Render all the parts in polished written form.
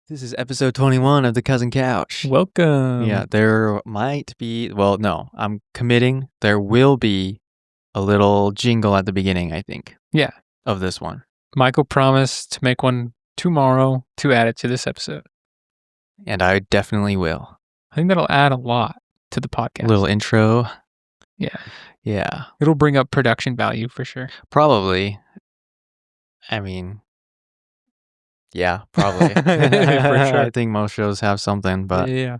This is episode 21 of the Cousin Couch. Welcome. Yeah, there might be, well, no, I'm committing. There will be a little jingle at the beginning, I think. Yeah. Of this one. Michael promised to make one tomorrow to add it to this episode. And I definitely will. I think that'll add a lot to the podcast. Little intro. Yeah. Yeah. It'll bring up production value for sure. Probably. I mean, yeah, probably. For sure. I think most shows have something, but yeah,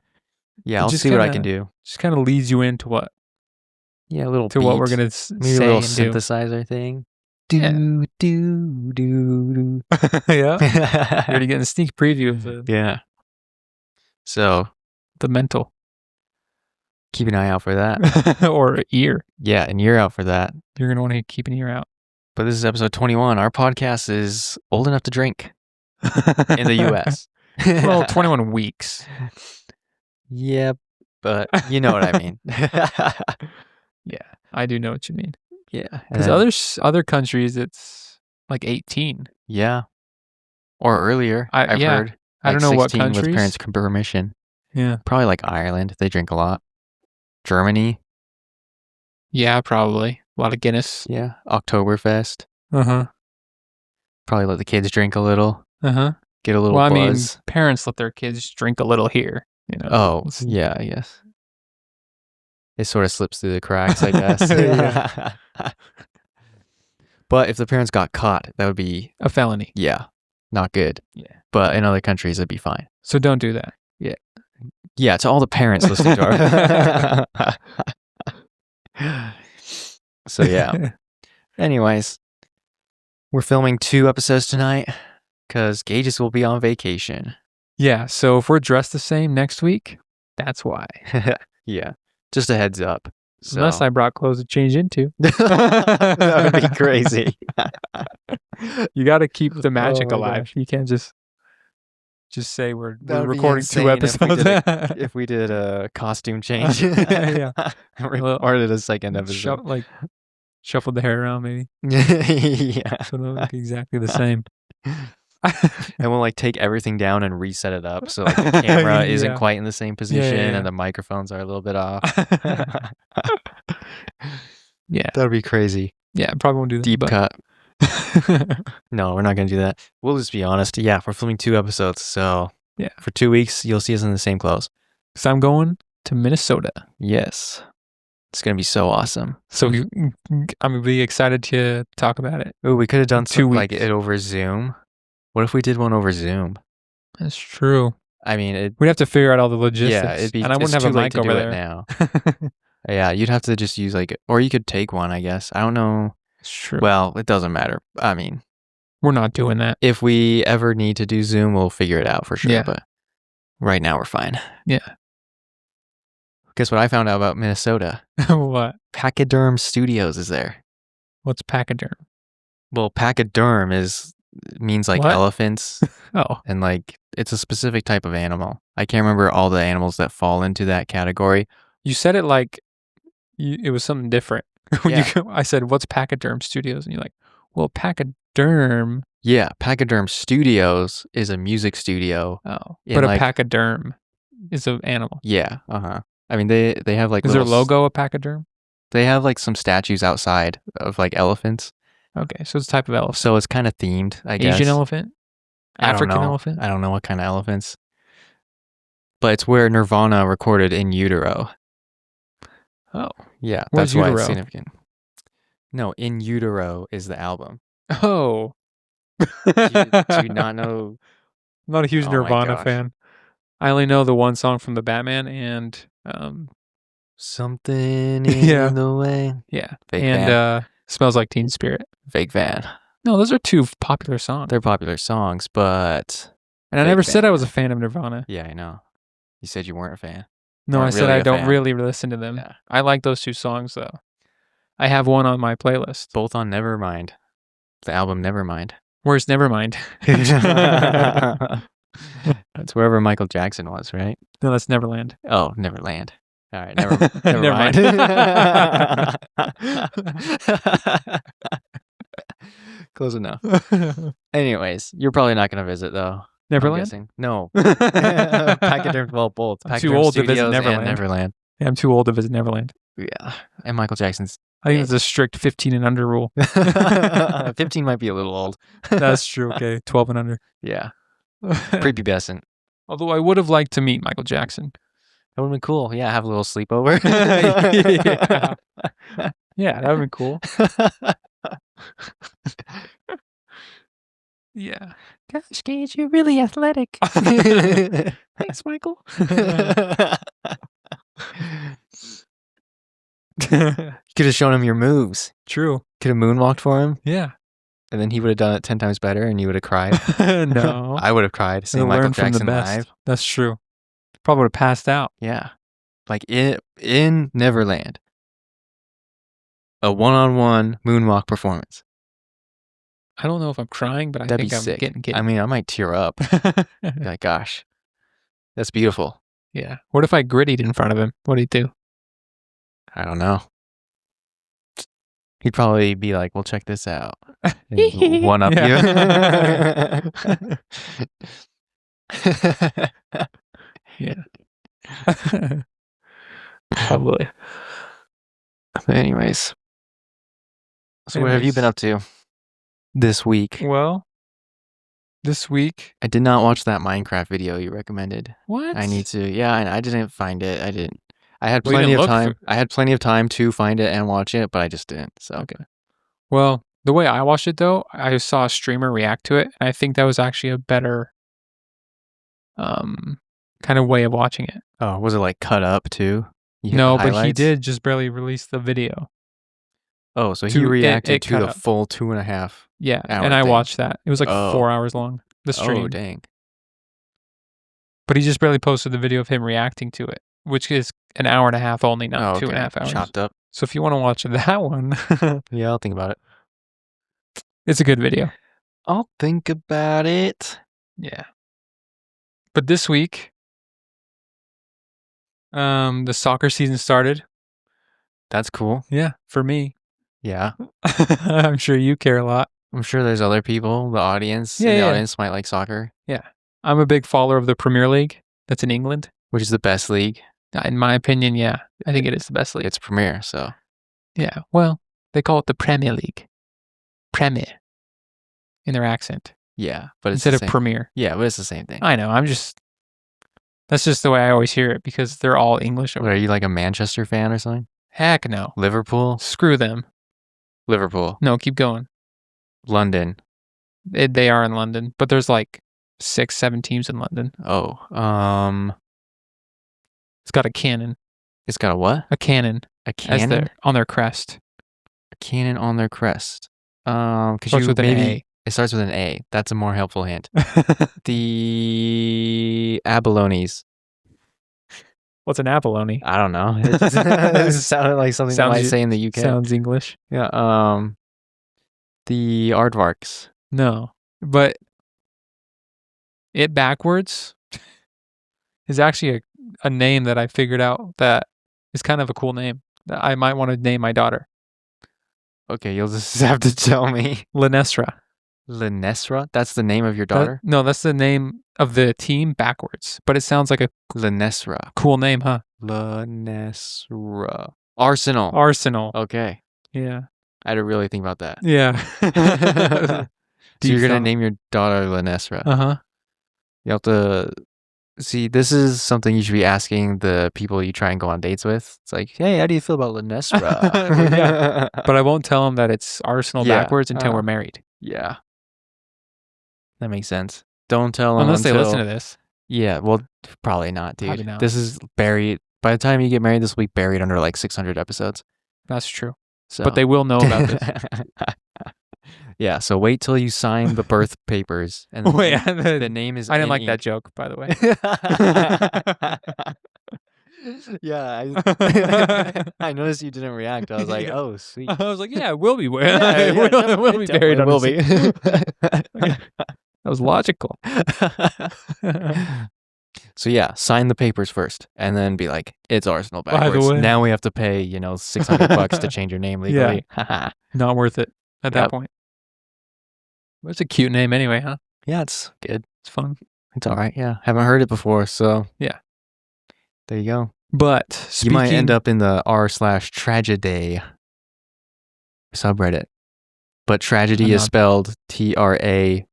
I'll see what I can do. Just kind of leads you into what? Yeah, a little to beat. What we're gonna maybe say a little and synthesizer thing. Do. Yeah. You're already getting a sneak preview of the Yeah. So the mental. Keep an eye out for that. Or ear. Yeah, an ear out for that. You're gonna want to keep an ear out. But this is episode 21. Our podcast is old enough to drink in the US. Well, 21 weeks. Yeah, but you know what I mean. Yeah, I do know what you mean. Yeah. Because other countries, it's like 18. Yeah. Or earlier, I've heard. I don't know what countries. With parents' permission. Yeah. Probably like Ireland. They drink a lot. Germany. Yeah, probably. A lot of Guinness. Yeah. Oktoberfest. Uh-huh. Probably let the kids drink a little. Uh-huh. Get a little buzz. I mean, parents let their kids drink a little here. You know. Oh, yeah, I guess. It sort of slips through the cracks, I guess. But if the parents got caught, that would be a felony. Yeah. Not good. Yeah. But in other countries, it'd be fine. So don't do that. Yeah. Yeah, to all the parents listening to our... So, yeah. Anyways, we're filming 2 episodes tonight because Gages will be on vacation. Yeah, so if we're dressed the same next week, that's why. Yeah. Just a heads up. So. Unless I brought clothes to change into. That would be crazy. You got to keep the magic alive. You can't just say we're recording 2 episodes. If we did a costume change. Yeah. Recorded a second episode. Shuffled the hair around maybe. Yeah. So it'll look exactly the same. And we'll take everything down and reset it up so the camera isn't quite in the same position and the microphones are a little bit off. Yeah. That would be crazy. Yeah, probably won't do that. Deep cut. No, we're not going to do that. We'll just be honest. Yeah, we're filming 2 episodes. So yeah, for 2 weeks, you'll see us in the same clothes. So I'm going to Minnesota. Yes. It's going to be so awesome. So I'm really excited to talk about it. Oh, we could have done something like it over Zoom. What if we did one over Zoom? That's true. I mean, we'd have to figure out all the logistics. Yeah, it'd be. And I wouldn't have a mic over there now. Yeah, you'd have to just use or you could take one, I guess. I don't know. It's true. Well, it doesn't matter. I mean, we're not doing that. If we ever need to do Zoom, we'll figure it out for sure. Yeah. But right now we're fine. Yeah. Guess what I found out about Minnesota? What? Pachyderm Studios is there. What's pachyderm? Well, pachyderm means what? Elephants. Oh. And it's a specific type of animal. I can't remember all the animals that fall into that category. You said it it was something different. I said, what's Pachyderm Studios? And you're like, well, Pachyderm. Yeah, Pachyderm Studios is a music studio. Oh, but a pachyderm is an animal. Yeah, uh-huh. I mean, they have Is their logo a pachyderm? They have some statues outside of elephants. Okay, so it's a type of elephant. So it's kind of themed, I guess. Asian elephant? African elephant? I don't know what kind of elephants. But it's where Nirvana recorded In Utero. Oh. Yeah, that's why it's significant. No, In Utero is the album. Oh. Do you not know? I'm not a huge Nirvana fan. I only know the one song from the Batman and Something in the way. Yeah. Fake Van. Smells Like Teen Spirit. Fake Van. No, those are 2 popular songs. They're popular songs, but... And I never said I was a fan of Nirvana. Yeah, I know. You said you weren't a fan. No, I said I don't really listen to them. Yeah. I like those 2 songs, though. I have one on my playlist. Both on Nevermind. The album Nevermind. Where's Nevermind? That's wherever Michael Jackson was, right? No, that's Neverland. Oh, Neverland. All right, never mind. Close enough. Anyways, you're probably not going to visit, though. I'm Neverland? guessing. No. Pachyderm, well, both. I'm too Pachyderm old to visit Studios and Neverland. Neverland. Yeah, I'm too old to visit Neverland. Yeah. And Michael Jackson's. I think it's a strict 15 and under rule. 15 might be a little old. That's true. Okay, 12 and under. Yeah. Prepubescent. Although I would have liked to meet Michael Jackson. That would have been cool. Yeah, have a little sleepover. Yeah, that would have been cool. Yeah. Gosh, Gage, you're really athletic. Thanks, Michael. Could have shown him your moves. True. Could have moonwalked for him. Yeah. And then he would have done it 10 times better and you would have cried. No. I would have cried seeing Michael Jackson live. That's true. Probably would have passed out. Yeah. Like in Neverland. A one-on-one moonwalk performance. I don't know if I'm crying, but That'd I think be I'm sick. getting I mean, I might tear up. Like, gosh. That's beautiful. Yeah. What if I grittied in front of him? What'd he do? I don't know. He'd probably be like, well, check this out. One up you. Yeah. Probably. But anyways. So what have you been up to this week? Well, this week. I did not watch that Minecraft video you recommended. What? I need to. Yeah, I didn't find it. I didn't. I had Well, you plenty didn't of look time. I had plenty of time to find it and watch it, but I just didn't. So Okay. Well, the way I watched it though, I saw a streamer react to it, and I think that was actually a better kind of way of watching it. Oh, was it like cut up too? You hit No, the but he highlights? did just barely release the video. Oh, so he to- it reacted to cut the up. full 2.5. Yeah, Hour and I thing. watched that. It was like Oh. 4 hours long, the stream. Oh, dang. But he just barely posted the video of him reacting to it, which is an hour and a half only, not 2.5 hours. Chopped up. So if you want to watch that one, Yeah, I'll think about it. it's a good video. I'll think about it. Yeah. But this week, the soccer season started. That's cool. Yeah, for me. Yeah. I'm sure you care a lot. I'm sure there's other people, the audience. Yeah, in the yeah. audience might like soccer, Yeah. I'm a big follower of the Premier League. That's in England. which is the best league. In my opinion, yeah. I think it is the best league. It's Premier, so. Yeah. Well, they call it the Premier League. Premier. In their accent. Yeah, but it's Instead the of same. Premier. Yeah, but it's the same thing. I know. That's just the way I always hear it because they're all English. What, are you like a Manchester fan or something? Heck no. Liverpool? Screw them. Liverpool. No, keep going. London. They are in London, but there's like 6-7 teams in London. Oh, It's got a cannon. it's got a what? A cannon. A As cannon? on their crest. A cannon on their crest. Could Starts you with an maybe... A. It starts with an A. That's a more helpful hint. The abalones. What's an abalone? I don't know. It just sounded like something they might say in the UK. Sounds English. Yeah. The aardvarks. No, but it backwards is actually a name that I figured out that is kind of a cool name that I might want to name my daughter. Okay, you'll just have to tell me. Linesra. Linesra? That's the name of your daughter? No, that's the name of the team backwards, but it sounds like a Linesra. cool name, huh? Linesra. Arsenal. Arsenal. Okay. Yeah. I had to really think about that. Yeah. So you're going to name your daughter Linesra. Uh-huh. You have to... See, this is something you should be asking the people you try and go on dates with. It's like, hey, how do you feel about Linesra? Yeah. But I won't tell them that it's Arsenal Yeah. backwards until we're married. Yeah. That makes sense. Don't tell them Unless they until... listen to this. Yeah, well, probably not, dude. Probably not. This is buried. By the time you get married, this will be buried under like 600 episodes. That's true. So. But they will know about this. Yeah, so wait till you sign the birth papers. And Wait, the name is I didn't in like ink. that joke, by the way. Yeah, I noticed you didn't react. I was like, oh, sweet. I was like, yeah, it will be. Yeah, It will be buried. It will be. That was logical. So yeah, sign the papers first, and then be like, "It's Arsenal By the backwards." way. Now we have to pay, $600 to change your name legally. Not worth it at that Yep. point. But it's a cute name anyway, huh? Yeah, it's good. It's fun. It's all right. Yeah, haven't heard it before, so Yeah. there you go. But You speaking, might end up in the r/tragedy subreddit, but tragedy I'm is not- spelled TRAGEDEIGH,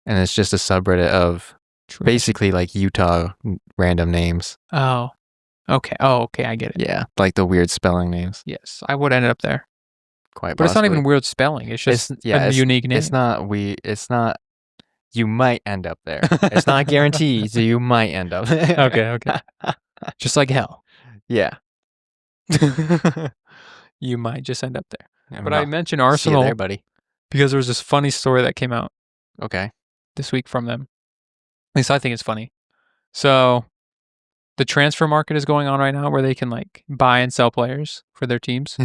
and it's just a subreddit of basically like Utah random names. Oh, okay. Oh, okay. I get it. Yeah, like the weird spelling names. Yes, I would end up there. Quite But it's not possibly. even weird spelling. It's just a it's unique name. It's not It's not. You might end up there. It's not guaranteed. So you might end up there. Okay. Just like hell. Yeah. You might just end up there. I'm But not- I mentioned See you Arsenal there, buddy. because there was this funny story that came out Okay. this week from them. At least I think it's funny. So the transfer market is going on right now where they can like buy and sell players for their teams.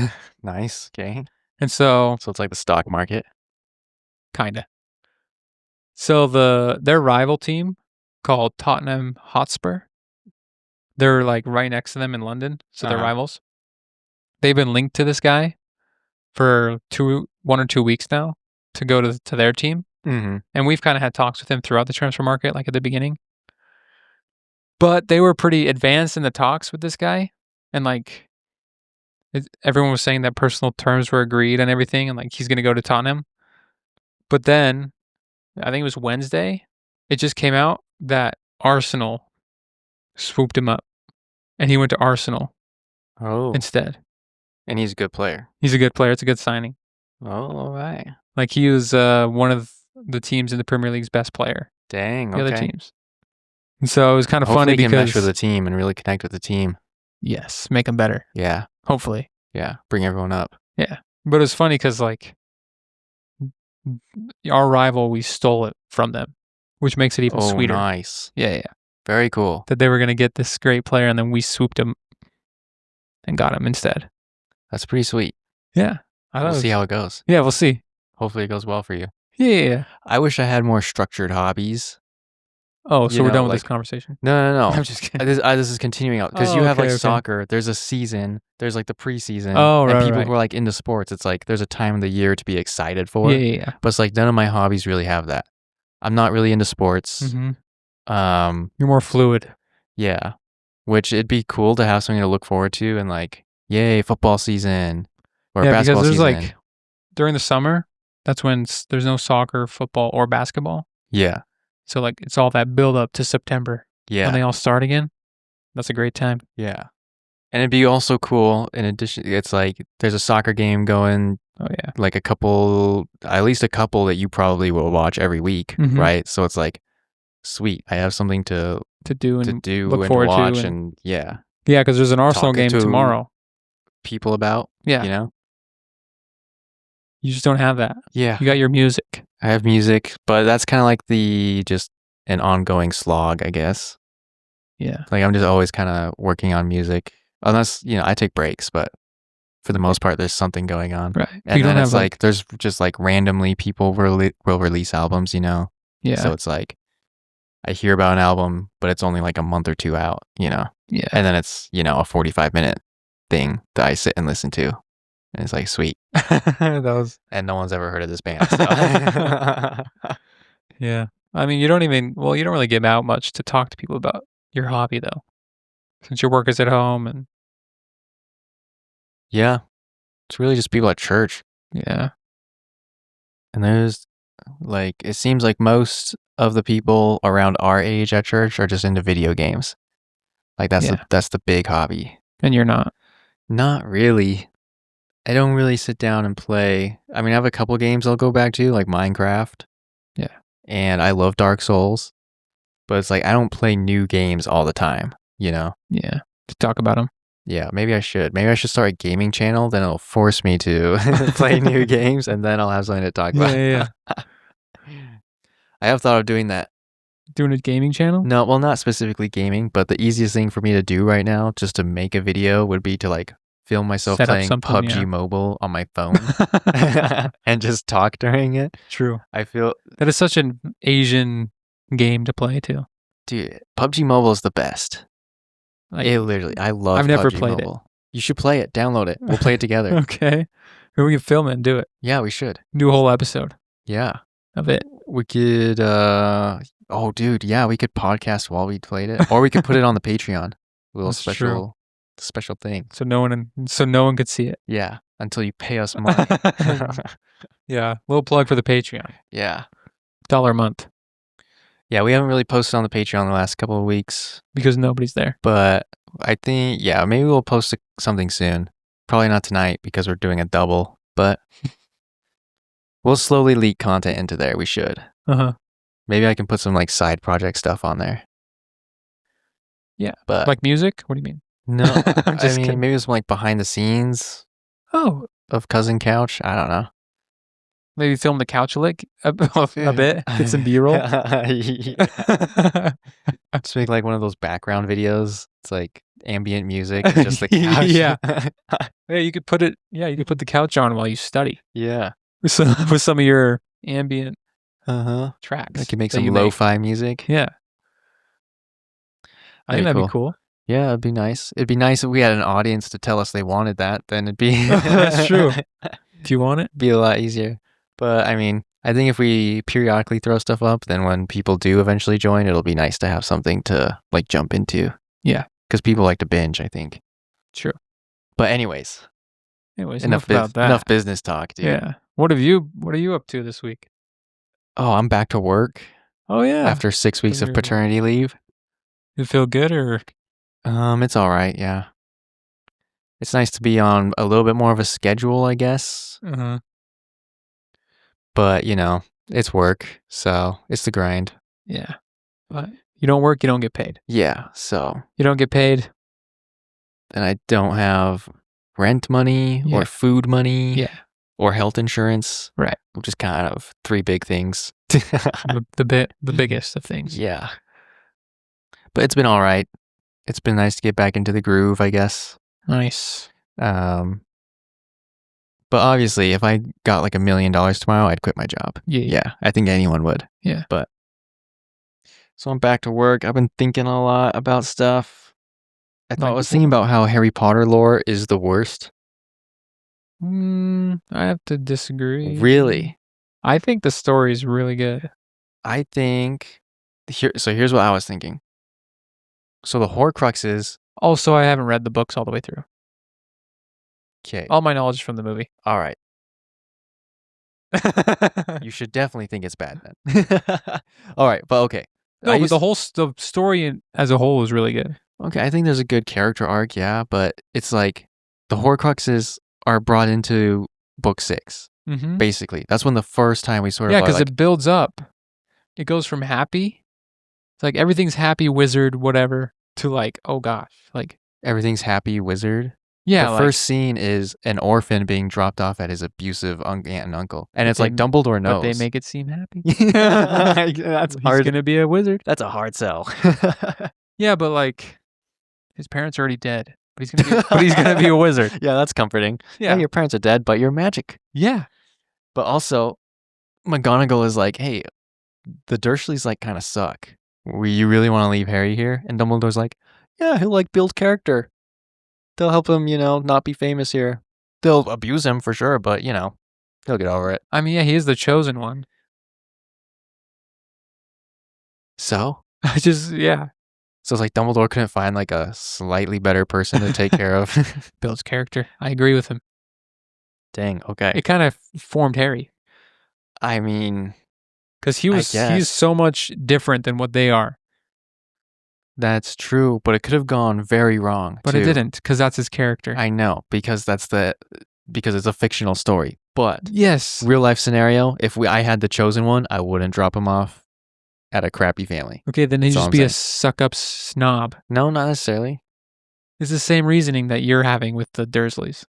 Nice. Okay. And so So it's like the stock market. kinda. So their rival team called Tottenham Hotspur, they're like right next to them in London, so they're Uh-huh. rivals. They've been linked to this guy for 1 or 2 weeks now to go to their team. Mm-hmm. And we've kind of had talks with him throughout the transfer market, like at the beginning. But they were pretty advanced in the talks with this guy. And like everyone was saying that personal terms were agreed and everything. And like he's going to go to Tottenham. But then I think it was Wednesday. It just came out that Arsenal swooped him up. And he went to Arsenal Oh. instead. And he's a good player. He's a good player. It's a good signing. Oh, all right. Like he was one of the teams in the Premier League's best player. Dang. The Okay. other teams. And so it was kind of Hopefully funny he can because mesh with the team and really connect with the team. yes, make them better. Yeah. Hopefully. Yeah. Bring everyone up. Yeah. But it's funny because like our rival, we stole it from them, which makes it even sweeter. Nice. Yeah. Very cool. That they were going to get this great player and then we swooped him and got him instead. That's pretty sweet. Yeah. We'll see how it goes. Yeah, we'll see. Hopefully it goes well for you. Yeah. I wish I had more structured hobbies. Oh, so You we're know, done with like- this conversation? No. I'm just kidding. This is continuing out because Oh, you have okay, like okay. soccer. There's a season. There's like the preseason. Oh, and right, people right. who are like into sports, it's like there's a time of the year to be excited for. Yeah. But it's like none of my hobbies really have that. I'm not really into sports. Mm-hmm. You're more fluid. Yeah, which it'd be cool to have something to look forward to and like, yay, football season or Yeah, basketball because there's season. like during the summer, that's when there's no soccer, football, or basketball. Yeah, So like it's all that build up to September when yeah, they all start again. That's a great time. yeah. And it'd be also cool. In addition, it's like there's a soccer game going. Oh yeah. Like at least a couple that you probably will watch every week, Mhm. right? So it's like, sweet, I have something to Do and do look and forward to watch and- and yeah, yeah, because there's an Arsenal Talking game to- tomorrow. people about, Yeah, you know? you just don't have that. Yeah, You got your music. I have music, but that's kind of like just an ongoing slog, I guess. Yeah. Like I'm just always kind of working on music, unless, I take breaks, but for the most part, there's something going on. Right. And you don't then have it's like, there's just like randomly people will release albums, yeah. So it's like, I hear about an album, but it's only like a month or two out, yeah. And then it's, a 45-minute thing that I sit and listen to. And it's like, sweet. That was And no one's ever heard of this band. So. yeah. I mean, you don't really get out much to talk to people about your hobby though, since your work is at home and Yeah. It's really just people at church. yeah. And there's like, it seems like most of the people around our age at church are just into video games. Like that's the big hobby. And you're not. Not really. I don't really sit down and play. I mean, I have a couple games I'll go back to, like Minecraft. Yeah. And I love Dark Souls. But it's like, I don't play new games all the time, Yeah. To talk about them. Yeah, maybe I should. Maybe I should start a gaming channel. Then it'll force me to play new games, and then I'll have something to talk about. Yeah. I have thought of doing that. Doing a gaming channel? No, well, not specifically gaming, but the easiest thing for me to do right now, just to make a video, would be to like film myself Set up playing something, PUBG yeah. Mobile on my phone and just talk during it. True. I feel, That is such an Asian game to play too. dude, PUBG Mobile is the best. Like, It literally, I love. I've never PUBG played it. Mobile. You should play it. Download it. We'll play it together. okay. Maybe we can film it and do it. Yeah, we should. Do a whole episode. Yeah. of it. We could oh dude, yeah, we could podcast while we played it. Or we could put it on the Patreon. A little That's true. special thing. So no one could see it. Yeah. Until you pay us money. Yeah. Little plug for the Patreon. Yeah. $1 a month. Yeah, we haven't really posted on the Patreon the last couple of weeks. Because nobody's there. But I think, yeah, maybe we'll post something soon. Probably not tonight because we're doing a double, but we'll slowly leak content into there. We should. Uh-huh. Maybe I can put some like side project stuff on there. Yeah. But like music? What do you mean? no, I'm just kidding. maybe some like behind the scenes of Cousin Couch. I don't know. Maybe film the couch lick a bit. Get some B-roll. Just make like one of those background videos. It's like ambient music, just the couch. Yeah. Yeah, you could put the couch on while you study. Yeah. With some of your ambient tracks. I could make some lo-fi music. Yeah. I think that'd be cool. Yeah, it'd be nice. It'd be nice if we had an audience to tell us they wanted that. Then it'd be That's true. Do you want it? Be a lot easier. But I mean, I think if we periodically throw stuff up, then when people do eventually join, it'll be nice to have something to like jump into. Yeah. Because people like to binge, I think. True. But anyways, enough about that. Enough business talk, dude. Yeah. What are you up to this week? Oh, I'm back to work. Oh yeah. After 6 weeks of paternity leave. You feel good or? It's all right. Yeah. It's nice to be on a little bit more of a schedule, I guess. Uh-huh. But, you know, it's work, so it's the grind. Yeah. But you don't work, you don't get paid. Yeah, so. You don't get paid. Then I don't have rent money or food money. Yeah. Or health insurance. Right. Which is kind of 3 big things. the biggest of things. Yeah. But it's been all right. It's been nice to get back into the groove, I guess. Nice. But obviously, if I got like $1 million tomorrow, I'd quit my job. Yeah, I think anyone would. Yeah. But so I'm back to work. I've been thinking a lot about stuff. I was thinking about how Harry Potter lore is the worst. I have to disagree. Really? I think the story is really good. I think here's what I was thinking. So the Horcruxes. Also, I haven't read the books all the way through. Okay. All my knowledge is from the movie. All right. You should definitely think it's bad then. All right, but okay. No, but the story as a whole is really good. Okay, I think there's a good character arc, yeah, but it's like the Horcruxes are brought into book 6. Mm-hmm. Basically, that's when the first time we sort of because it builds up. It goes from happy, it's like everything's happy wizard whatever, to like, oh gosh, like everything's happy wizard. Yeah, the first scene is an orphan being dropped off at his abusive aunt and uncle, and it's like Dumbledore knows. But they make it seem happy. That's hard. He's gonna be a wizard. That's a hard sell. Yeah, but like his parents are already dead. But he's gonna be a wizard. Yeah, that's comforting. Yeah, your parents are dead, but you're magic. Yeah, but also McGonagall is like, hey, the Dursleys like kind of suck. You really want to leave Harry here? And Dumbledore's like, yeah, he'll like build character. They'll help him, not be famous here. They'll abuse him for sure, but he'll get over it. I mean, yeah, he is the chosen one. So? Yeah. So it's like Dumbledore couldn't find like a slightly better person to take care of. Builds character. I agree with him. Dang, okay. It kind of formed Harry. I mean... Because he's so much different than what they are. That's true, but it could have gone very wrong. But it didn't, because that's his character. I know, because it's a fictional story. But yes, real life scenario, if I had the chosen one, I wouldn't drop him off at a crappy family. Okay, then he'd just be a suck-up snob. No, not necessarily. It's the same reasoning that you're having with the Dursleys.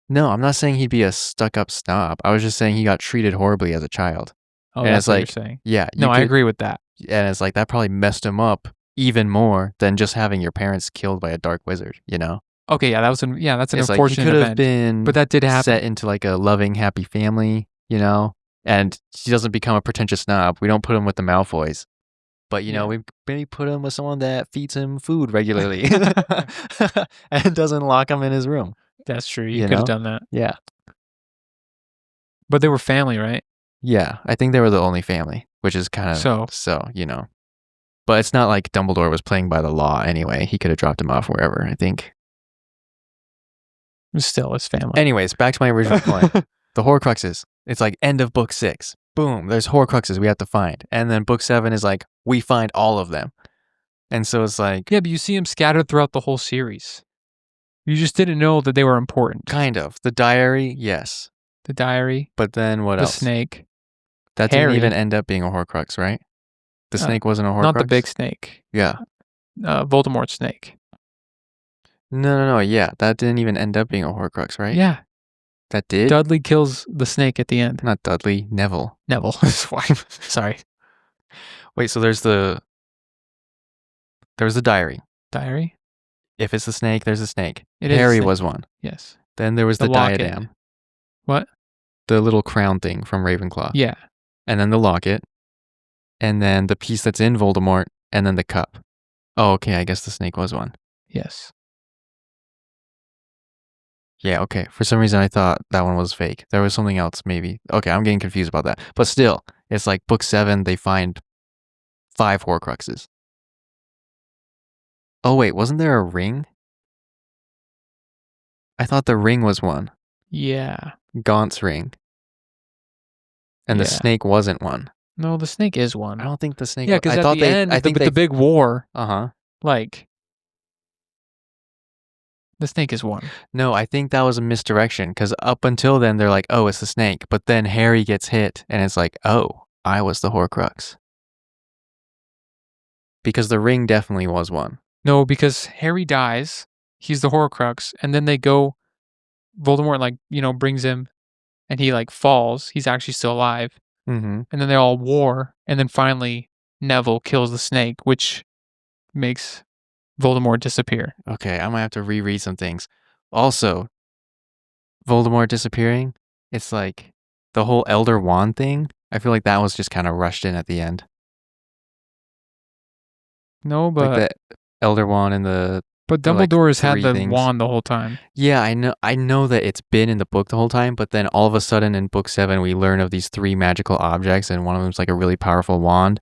No, I'm not saying he'd be a stuck-up snob. I was just saying he got treated horribly as a child. Oh, and that's what you're saying. Yeah. I agree with that. And it's like, that probably messed him up even more than just having your parents killed by a dark wizard, Okay, yeah, that's an unfortunate like, he could have been but that did happen. Set into like a loving, happy family, and he doesn't become a pretentious snob. We don't put him with the Malfoys. But, we maybe put him with someone that feeds him food regularly and doesn't lock him in his room. That's true. You could have done that. Yeah. But they were family, right? Yeah, I think they were the only family, which is kind of so, you know. But it's not like Dumbledore was playing by the law anyway. He could have dropped him off wherever, I think. Still, it's family. Anyways, back to my original point. The Horcruxes. It's like end of book 6. Boom, there's Horcruxes we have to find. And then book 7 is like, we find all of them. And so it's like... Yeah, but you see them scattered throughout the whole series. You just didn't know that they were important. Kind of. The diary, yes. The diary. But then what else? The snake. That Harry. didn't even end up being a Horcrux, right? The snake wasn't a Horcrux? Not the big snake. Yeah. Voldemort's snake. No. Yeah, that didn't even end up being a Horcrux, right? Yeah. That did? Dudley kills the snake at the end. Not Dudley, Neville. Neville. Sorry. Wait, so there's the diary. Diary? If it's the snake, there's a snake. It is a Harry snake. was one. Yes. Then there was the locket. diadem. What? The little crown thing from Ravenclaw. Yeah. And then the locket. And then the piece that's in Voldemort. And then the cup. Oh, okay, I guess the snake was one. Yes. Yeah, okay. For some reason, I thought that one was fake. There was something else, maybe. Okay, I'm getting confused about that. But still, it's like book 7, they find 5 Horcruxes. Oh, wait, wasn't there a ring? I thought the ring was one. Yeah. Gaunt's ring. And the snake wasn't one. No, the snake is one. I don't think the snake. Yeah, because at the end, the big war. Like, the snake is one. No, I think that was a misdirection because up until then they're like, oh, it's the snake, but then Harry gets hit and it's like, oh, I was the Horcrux. Because the ring definitely was one. No, because Harry dies, he's the Horcrux, and then they go. Voldemort brings him, and he falls. He's actually still alive. Mm-hmm. And then they all war, and then finally Neville kills the snake, which makes Voldemort disappear. Okay, I might have to reread some things. Also, Voldemort disappearing, it's like the whole Elder Wand thing. I feel like that was just kind of rushed in at the end. No, but like the Elder Wand and the... But Dumbledore has had the wand the whole time. Yeah, I know that it's been in the book the whole time, but then all of a sudden in book 7, we learn of these 3 magical objects, and one of them's like a really powerful wand.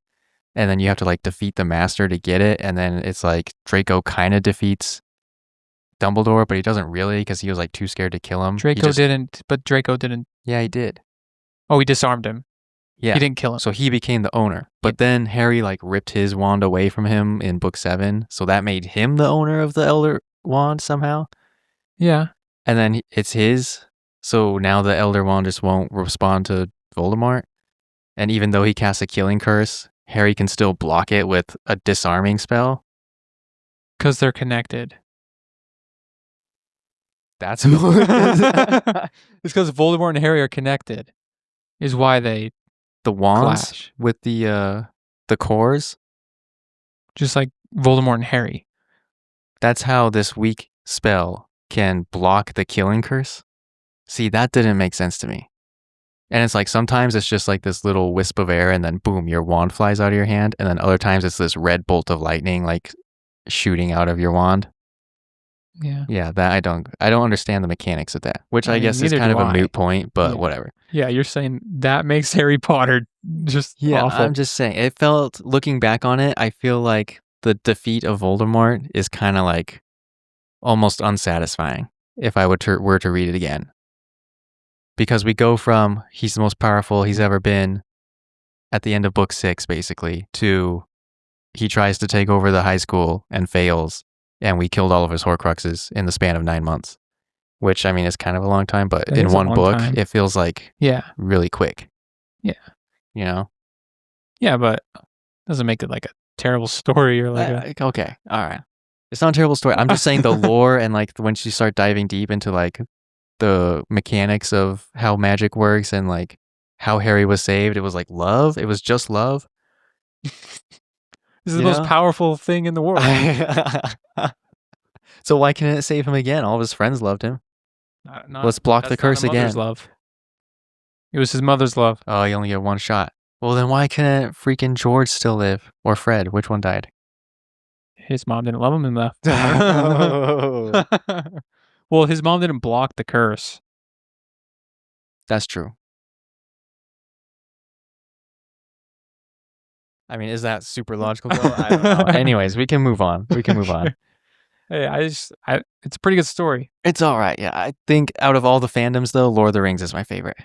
And then you have to defeat the master to get it. And then it's like Draco kind of defeats Dumbledore, but he doesn't really because he was too scared to kill him. Draco didn't. Yeah, he did. Oh, he disarmed him. Yeah. He didn't kill him. So he became the owner. But then Harry ripped his wand away from him in book 7. So that made him the owner of the Elder Wand somehow. Yeah. And then it's his. So now the Elder Wand just won't respond to Voldemort. And even though he casts a killing curse, Harry can still block it with a disarming spell. Because they're connected. That's it's because Voldemort and Harry are connected. Is why they the wands clash. With the cores. Just like Voldemort and Harry. That's how this weak spell can block the killing curse. See, that didn't make sense to me. And it's sometimes it's just this little wisp of air and then boom, your wand flies out of your hand. And then other times it's this red bolt of lightning shooting out of your wand. Yeah. Yeah, that I don't understand the mechanics of that, which I guess is kind of a moot point, but whatever. Yeah, you're saying that makes Harry Potter just awful. I'm just saying, it felt, looking back on it, I feel like the defeat of Voldemort is kind of almost unsatisfying if I were to read it again. Because we go from he's the most powerful he's ever been at the end of book 6, basically, to he tries to take over the high school and fails, and we killed all of his Horcruxes in the span of 9 months. Which, I mean, is kind of a long time, but in one book, it feels really quick. Yeah. You know? Yeah, but doesn't make it a terrible story or okay, all right. It's not a terrible story. I'm just saying the lore and when you start diving deep into the mechanics of how magic works and how Harry was saved, it was love. It was just love. This is the most powerful thing in the world. So why can't it save him again? All of his friends loved him. Let's block the curse again. Love. It was his mother's love. Oh, you only get one shot. Well, then why can't freaking George still live? Or Fred? Which one died? His mom didn't love him enough. Well, his mom didn't block the curse. That's true. I mean, is that super logical though? I don't know. Anyways, we can move on. Hey, it's a pretty good story. It's all right. Yeah, I think out of all the fandoms though, Lord of the Rings is my favorite.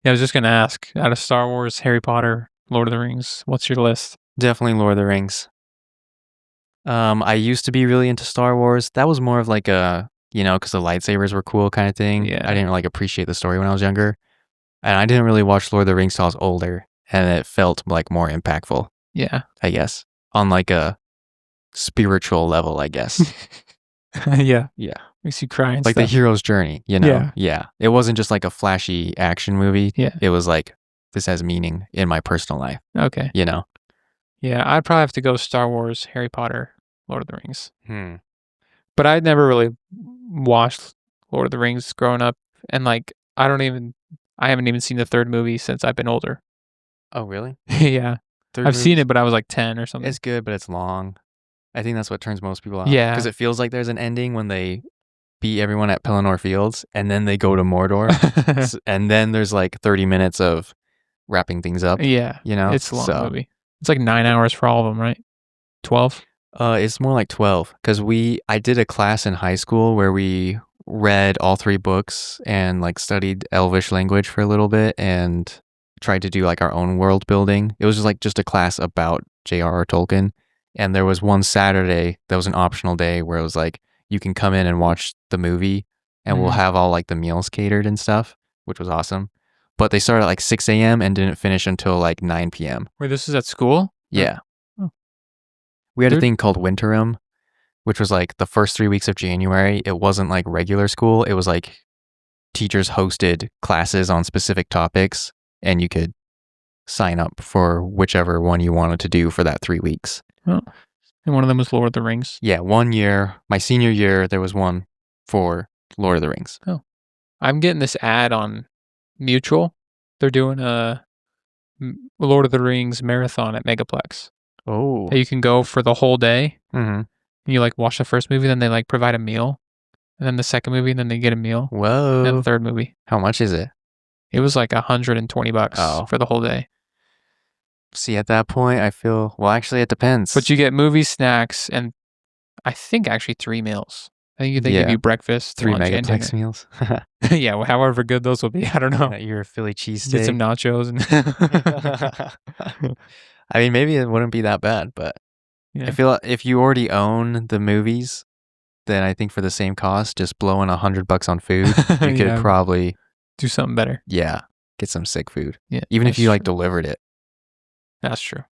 Yeah, I was just gonna ask, out of Star Wars, Harry Potter, Lord of the Rings, what's your list? Definitely Lord of the Rings. I used to be really into Star Wars. That was more of like a, because the lightsabers were cool kind of thing. Yeah. I didn't like appreciate the story when I was younger. And I didn't really watch Lord of the Rings till I was older. And it felt like more impactful, Yeah. I guess. On like a spiritual level, I guess. Yeah. Yeah. Makes you cry and Like stuff. the hero's journey, Yeah. Yeah. It wasn't just like a flashy action movie. Yeah. It was like, this has meaning in my personal life, Okay. Yeah, I'd probably have to go Star Wars, Harry Potter, Lord of the Rings. Hmm. But I'd never really watched Lord of the Rings growing up, and like I haven't even seen the third movie since I've been older. Oh, really? Yeah. I've seen it, but I was like 10 or something. It's good, but it's long. I think that's what turns most people off. Yeah. Because it feels like there's an ending when they beat everyone at Pelennor Fields, and then they go to Mordor, and then there's like 30 minutes of wrapping things up. Yeah. It's a long movie. It's like 9 hours for all of them, right? 12? It's more like 12 because I did a class in high school where we read all 3 books and like studied Elvish language for a little bit and tried to do like our own world building. It was just a class about J.R.R. Tolkien. And there was one Saturday that was an optional day where it was like, you can come in and watch the movie and we'll have all like the meals catered and stuff, which was awesome. But they started at like 6 a.m. and didn't finish until like 9 p.m. Wait, this is at school? Yeah. Oh. We had a thing called Winterim, which was like the first 3 weeks of January. It wasn't like regular school. It was like teachers hosted classes on specific topics and you could sign up for whichever one you wanted to do for that 3 weeks. Oh. And one of them was Lord of the Rings? Yeah, one year, my senior year, there was one for Lord of the Rings. Oh. I'm getting this ad on Mutual. They're doing a Lord of the Rings marathon at Megaplex. Oh. That you can go for the whole day. Mm-hmm. And you like watch the first movie, then they like provide a meal. And then the second movie, and then they get a meal. Whoa. And then the third movie. How much is it? It was like $120 for the whole day. See, at that point, I feel, well, actually, it depends. But you get movie, snacks, and I think actually 3 meals. I think they give you breakfast, 3 lunch, and Megaplex dinner. meals. Yeah, well, however good those will be, I don't know. Your Philly cheesesteak. Get some nachos. And I mean, maybe it wouldn't be that bad, but I feel like if you already own the movies, then I think for the same cost, just blowing $100 on food, you could probably do something better. Yeah, get some sick food. Yeah, even if you like delivered it. That's true.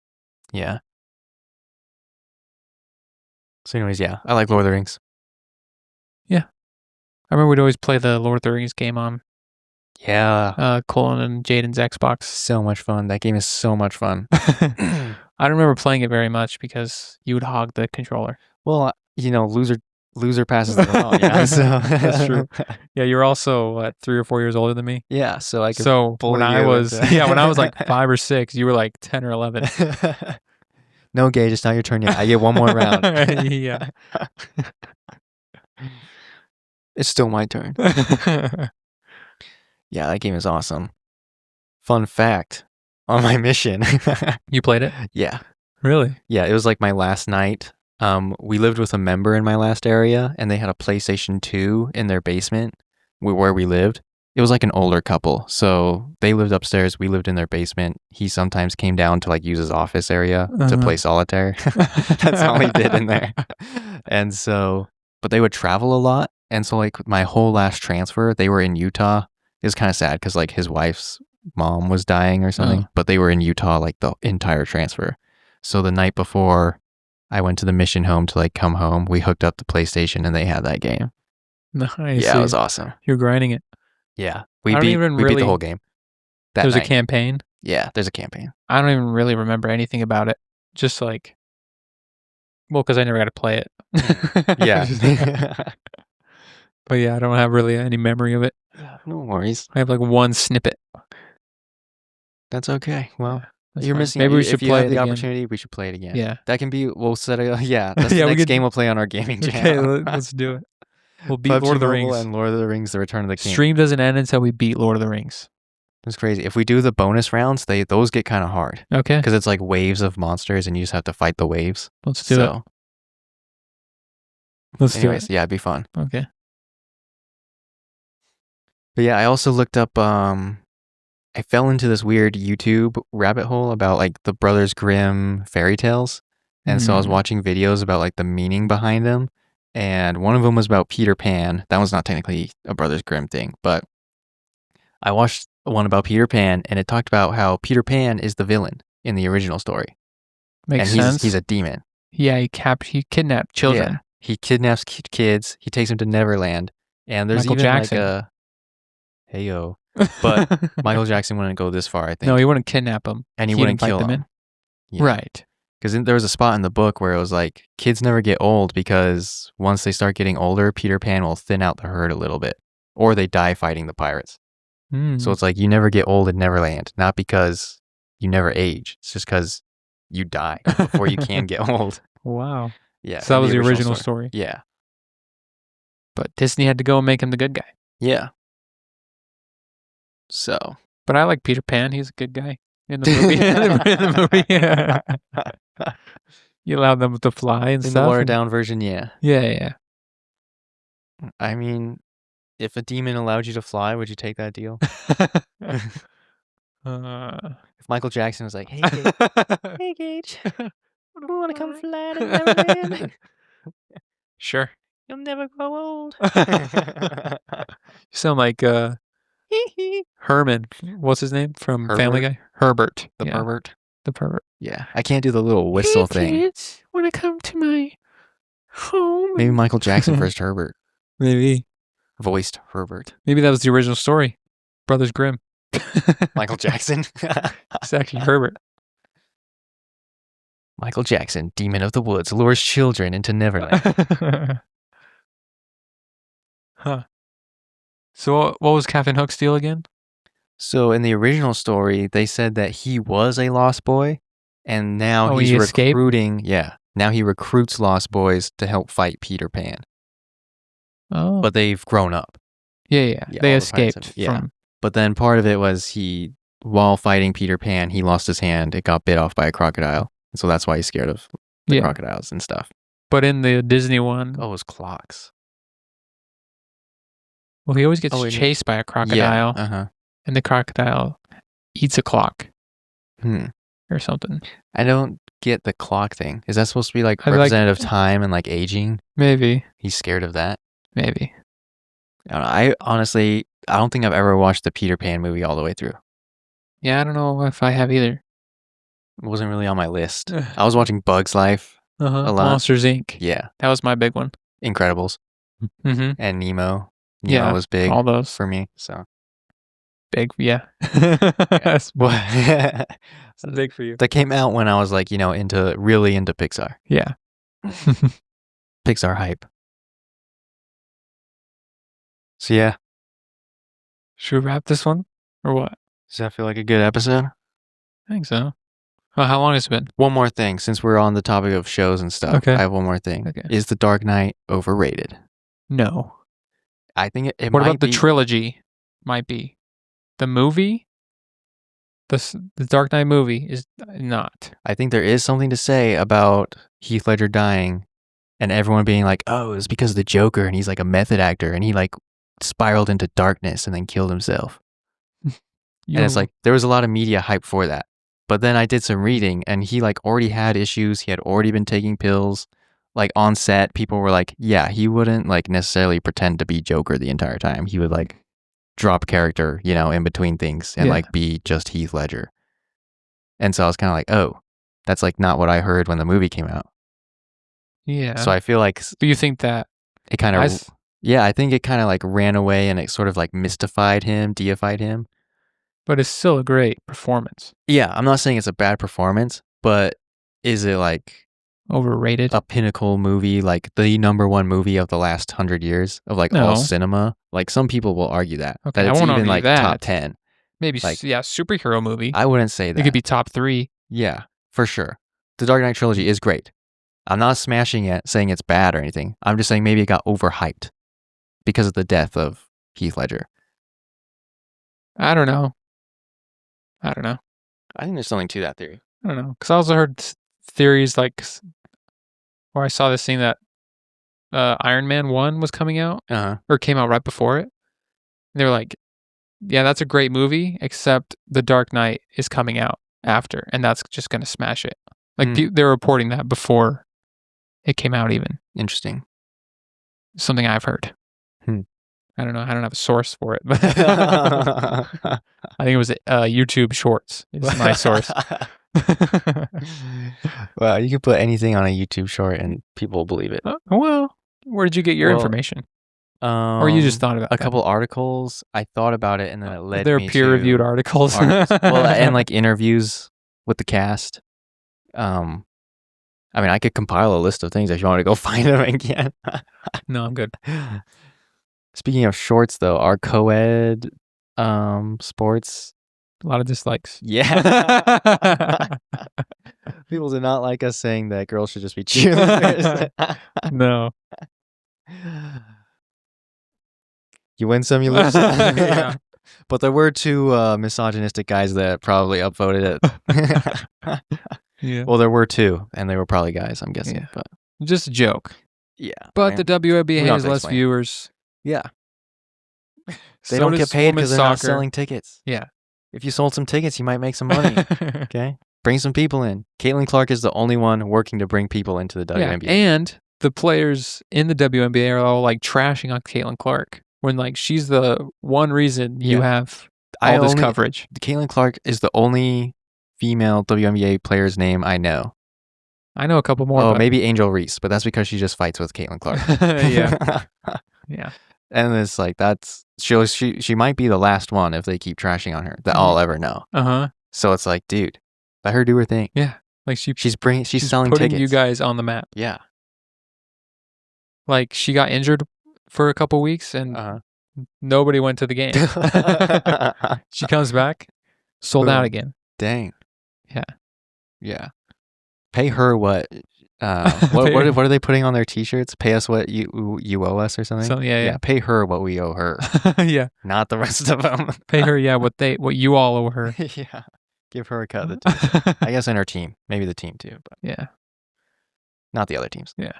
Yeah. So, anyways, yeah, I like Lord of the Rings. Yeah, I remember we'd always play the Lord of the Rings game on. Yeah. Colin and Jaden's Xbox. So much fun. That game is so much fun. I don't remember playing it very much because you would hog the controller. Well, loser passes the ball. Yeah, so that's true. Yeah, you're also what, 3 or 4 years older than me. Yeah, so I could. So when I was when I was like 5 or 6, you were like 10 or 11. No, Gage, it's not your turn yet. I get one more round. Yeah. It's still my turn. Yeah, that game is awesome. Fun fact, on my mission. You played it? Yeah. Really? Yeah, it was like my last night. We lived with a member in my last area, and they had a PlayStation 2 in their basement where we lived. It was like an older couple, so they lived upstairs. We lived in their basement. He sometimes came down to like use his office area to play solitaire. That's all he did in there. And so, but they would travel a lot, and so like my whole last transfer, they were in Utah. It was kind of sad because like his wife's mom was dying or something, but they were in Utah like the entire transfer. So the night before I went to the mission home to like come home, we hooked up the PlayStation and they had that game. Nice. Yeah, it was awesome. You're grinding it. Yeah. We beat the whole game. There's a campaign? Yeah, there's a campaign. I don't even really remember anything about it. Just like, well, because I never got to play it. Yeah. But yeah, I don't have really any memory of it. No worries. I have like one snippet. That's okay. Well, That's you're fine. missing. Maybe we should if you play have it the again. opportunity, we should play it again. Yeah. That can be. We'll set a. Yeah. That's the next game we'll play on our gaming channel. Okay, let's do it. We'll beat PUBG Lord of the Mobile Rings. and Lord of the Rings: The Return of the King. Stream doesn't end until we beat Lord of the Rings. It's crazy. If we do the bonus rounds, those get kind of hard Okay. because it's like waves of monsters and you just have to fight the waves. Let's do it. Anyways, yeah, it'd be fun. Okay. But yeah, I also looked up. I fell into this weird YouTube rabbit hole about like the Brothers Grimm fairy tales, and so I was watching videos about like the meaning behind them. And one of them was about Peter Pan. That was not technically a Brothers Grimm thing, but I watched one about Peter Pan, and it talked about how Peter Pan is the villain in the original story. Makes and sense. He's a demon. Yeah, he kidnapped children. Yeah, he kidnaps kids. He takes them to Neverland, and there's Michael even Jackson. like a heyo. But Michael Jackson wouldn't go this far, I think. No, he wouldn't kidnap them, and he wouldn't kill them. Yeah. Right. Because there was a spot in the book where it was like kids never get old because once they start getting older, Peter Pan will thin out the herd a little bit, or they die fighting the pirates. So it's like you never get old in Neverland, not because you never age. It's just because you die before you can get old. Wow. Yeah. So that was the original story. Yeah. But Disney had to go and make him the good guy. Yeah. So. But I like Peter Pan. He's a good guy in the movie. You allowed them to fly and in stuff. In the watered down version, yeah. Yeah. I mean, if a demon allowed you to fly, would you take that deal? If Michael Jackson was like, "Hey, Gage, you want to come fly to Neverland?" Sure. You'll never grow old. You sound like Herman. What's his name from Herbert? Family Guy? Herbert. The pervert. The pervert. Yeah, I can't do the little whistle thing. Kids, want to come to my home? Maybe Michael Jackson first Herbert. Maybe. Voiced Herbert. Maybe that was the original story. Brothers Grimm. Michael Jackson. It's actually Herbert. Michael Jackson, demon of the woods, lures children into Neverland. Huh. So what was Captain Hook's deal again? So in the original story, they said that he was a lost boy, and now he's recruiting. Yeah, now he recruits lost boys to help fight Peter Pan. Oh, but they've grown up. Yeah. They escaped. But then part of it was while fighting Peter Pan, he lost his hand. It got bit off by a crocodile, and so that's why he's scared of the crocodiles and stuff. But in the Disney one, it was clocks. Well, he always gets chased by a crocodile. Yeah, and the crocodile eats a clock. Or something. I don't get the clock thing. Is that supposed to be like representative time and like aging? Maybe. He's scared of that? Maybe. I don't know. I honestly think I've ever watched the Peter Pan movie all the way through. Yeah, I don't know if I have either. It wasn't really on my list. I was watching Bug's Life a lot. Monsters, Inc. Yeah. That was my big one. Incredibles. Mm-hmm. And Nemo. Nemo was big. All those. For me, so. Big, yeah. That's big for you. That came out when I was like, really into Pixar. Yeah. Pixar hype. So yeah. Should we wrap this one? Or what? Does that feel like a good episode? I think so. Well, how long has it been? One more thing, since we're on the topic of shows and stuff. Okay. I have one more thing. Okay. Is The Dark Knight overrated? No. I think it what might about the trilogy? Might be. The movie? The Dark Knight movie is not. I think there is something to say about Heath Ledger dying and everyone being like, oh, it's because of the Joker and he's like a method actor and he like spiraled into darkness and then killed himself. And it's like, there was a lot of media hype for that. But then I did some reading and he like already had issues. He had already been taking pills. Like on set, people were like, yeah, he wouldn't like necessarily pretend to be Joker the entire time. He would like drop character, in between things and like be just Heath Ledger. And so I was kind of like, oh, that's like not what I heard when the movie came out. Yeah. So I feel like. Do you think that it kind of? I think it kind of like ran away and it sort of like mystified him, deified him. But it's still a great performance. Yeah, I'm not saying it's a bad performance, but is it like overrated? A pinnacle movie, like the number one movie of the last 100 years of like all cinema? Like some people will argue that. Okay, that it's even like that. top 10. Maybe like, superhero movie. I wouldn't say that. It could be top 3. Yeah, for sure. The Dark Knight trilogy is great. I'm not smashing it, saying it's bad or anything. I'm just saying maybe it got overhyped because of the death of Heath Ledger. I don't know. I don't know. I think there's something to that theory. I don't know. Because I also heard theories like, or I saw this thing that Iron Man 1 was coming out, or came out right before it. And they were like, yeah, that's a great movie, except The Dark Knight is coming out after, and that's just going to smash it. Like, they're reporting that before it came out even. Interesting. Something I've heard. I don't know. I don't have a source for it, but I think it was YouTube Shorts is my source. Well, you can put anything on a YouTube short and people will believe it. Well, where did you get your information? Or you just thought about a couple articles. I thought about it and then it led me to... They're peer-reviewed articles. Well, and like interviews with the cast. I mean, I could compile a list of things if you want to go find them again. No, I'm good. Speaking of shorts, though, our co-ed sports... A lot of dislikes. Yeah. People do not like us saying that girls should just be cheerleaders. No. You win some, you lose some. Yeah. But there were two misogynistic guys that probably upvoted it. Yeah. Well, there were two, and they were probably guys, I'm guessing. Yeah. But just a joke. Yeah. But the WNBA has less viewers. Yeah. They don't get paid because they're not selling tickets. Yeah. If you sold some tickets, you might make some money. Okay? Bring some people in. Caitlin Clark is the only one working to bring people into the WNBA. Yeah, and the players in the WNBA are all like trashing on Caitlin Clark when like she's the one reason you have all this coverage. Caitlin Clark is the only female WNBA player's name I know. I know a couple more. Oh, maybe Angel Reese, but that's because she just fights with Caitlin Clark. Yeah. Yeah. And it's like she might be the last one if they keep trashing on her that I'll ever know. So it's like, dude, let her do her thing. Yeah, like she's selling putting tickets. You guys on the map. Yeah, like she got injured for a couple weeks and nobody went to the game. She comes back, sold out again. Dang. Yeah. Pay her what? What are they putting on their T-shirts? Pay us what you owe us or something. So, yeah. Pay her what we owe her. Yeah. Not the rest of them. Pay her what you all owe her. Yeah. Give her a cut of the team. I guess in her team, maybe the team too, but yeah, not the other teams. Yeah.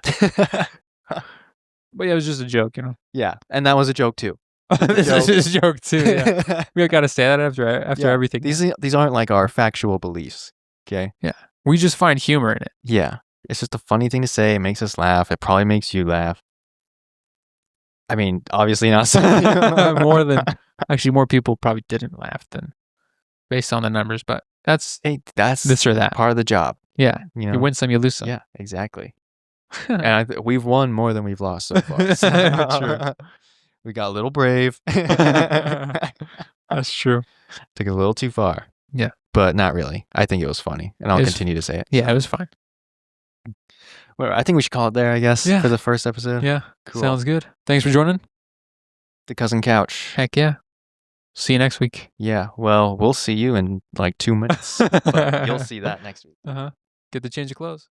But yeah, it was just a joke, you know. Yeah, and that was a joke too. This is just a joke too. Yeah. We got to say that after everything. These aren't like our factual beliefs. Okay. Yeah. We just find humor in it. Yeah. It's just a funny thing to say. It makes us laugh. It probably makes you laugh. I mean, obviously not. More people probably didn't laugh than based on the numbers, but that's this or that. Part of the job. Yeah. You win some, you lose some. Yeah, exactly. And we've won more than we've lost so far. So. True. We got a little brave. That's true. Took it a little too far. Yeah. But not really. I think it was funny, and I'll continue to say it. Yeah, it was fine. Well, I think we should call it there, I guess, for the first episode. Yeah, cool. Sounds good. Thanks for joining. The Cousin Couch. Heck yeah. See you next week. Yeah, well, we'll see you in like 2 minutes. But you'll see that next week. Get the change of clothes.